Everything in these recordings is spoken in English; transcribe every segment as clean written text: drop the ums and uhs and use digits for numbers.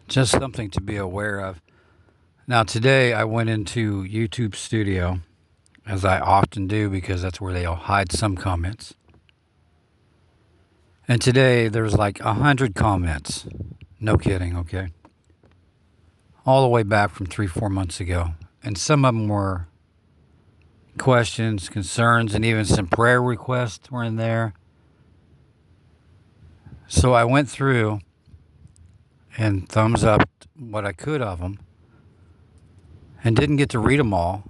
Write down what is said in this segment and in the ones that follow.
Just something to be aware of. Now, today I went into YouTube Studio, as I often do because that's where they'll hide some comments. And today there's like 100 comments. No kidding, okay? All the way back from 3, 4 months ago. And some of them were questions, concerns, and even some prayer requests were in there. So I went through and thumbs up what I could of them and didn't get to read them all,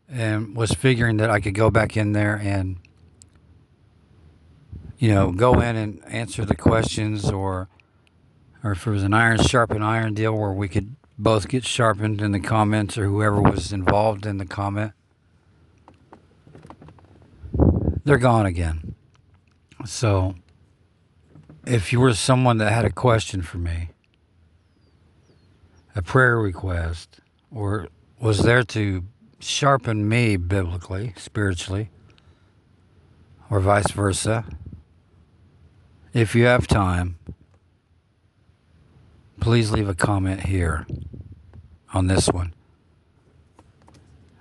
and was figuring that I could go back in there and go in and answer the questions, or if it was an iron sharpen iron deal where we could both get sharpened in the comments, or whoever was involved in the comment. They're gone again. So if you were someone that had a question for me, a prayer request, or was there to sharpen me biblically, spiritually, or vice versa, if you have time, please leave a comment here on this one.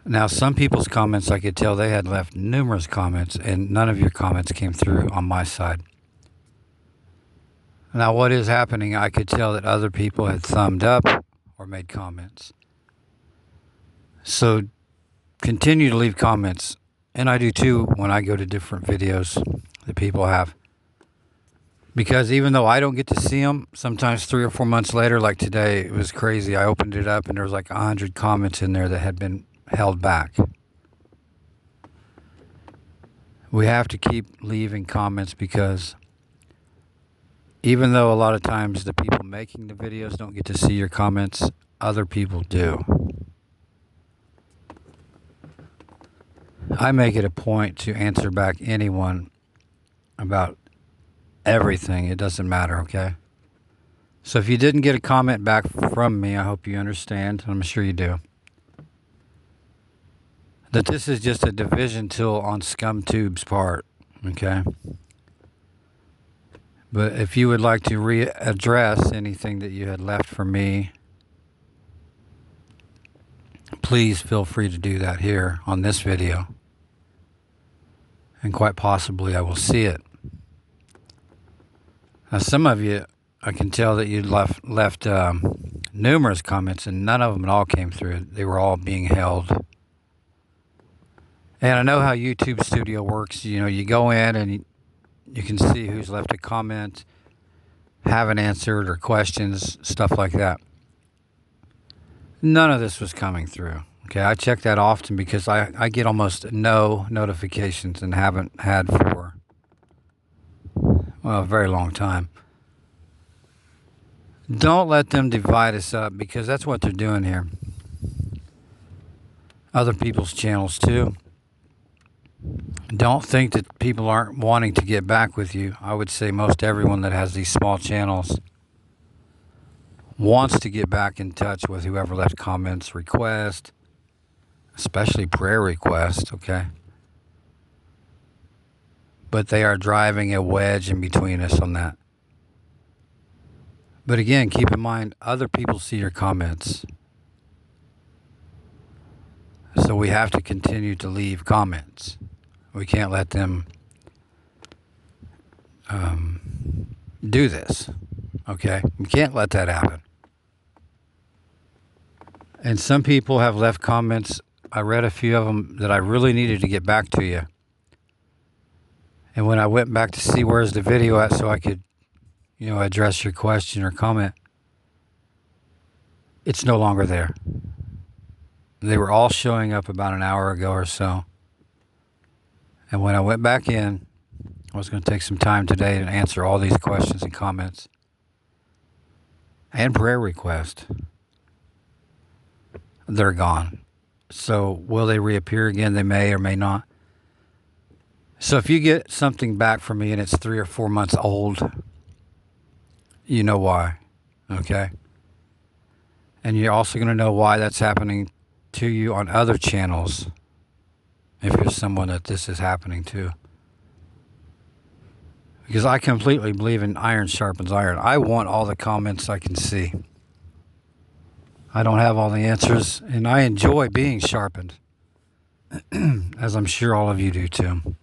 Now, some people's comments, I could tell they had left numerous comments, and none of your comments came through on my side. Now, what is happening, I could tell that other people had thumbed up or made comments. So continue to leave comments, and I do too when I go to different videos that people have. Because even though I don't get to see them, sometimes 3 or 4 months later, like today, it was crazy. I opened it up and there was like 100 comments in there that had been held back. We have to keep leaving comments, because even though a lot of times the people making the videos don't get to see your comments, other people do. I make it a point to answer back anyone about everything. It doesn't matter, okay? So if you didn't get a comment back from me, I hope you understand. I'm sure you do. That this is just a division tool on ScumTube's part, okay? But if you would like to readdress anything that you had left for me, please feel free to do that here on this video. And quite possibly I will see it. Now, some of you, I can tell that you left numerous comments, and none of them at all came through. They were all being held. And I know how YouTube Studio works. You go in and you can see who's left a comment, haven't answered, or questions, stuff like that. None of this was coming through. Okay, I check that often because I get almost no notifications, and haven't had for, well, a very long time. Don't let them divide us up, because that's what they're doing here. Other people's channels too. Don't think that people aren't wanting to get back with you. I would say most everyone that has these small channels wants to get back in touch with whoever left comments, requests, especially prayer requests, okay? But they are driving a wedge in between us on that. But again, keep in mind, other people see your comments. So we have to continue to leave comments. We can't let them do this, okay? We can't let that happen. And some people have left comments. I read a few of them that I really needed to get back to you. And when I went back to see where's the video at so I could, address your question or comment, it's no longer there. They were all showing up about an hour ago or so. And when I went back in, I was going to take some time today to answer all these questions and comments and prayer requests. They're gone. So will they reappear again? They may or may not. So if you get something back from me and it's 3 or 4 months old, you know why, okay? And you're also going to know why that's happening to you on other channels, if you're someone that this is happening to. Because I completely believe in iron sharpens iron. I want all the comments I can see. I don't have all the answers, and I enjoy being sharpened, as I'm sure all of you do too.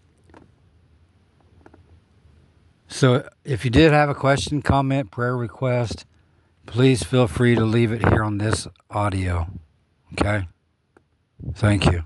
So if you did have a question, comment, prayer request, please feel free to leave it here on this audio. Okay? Thank you.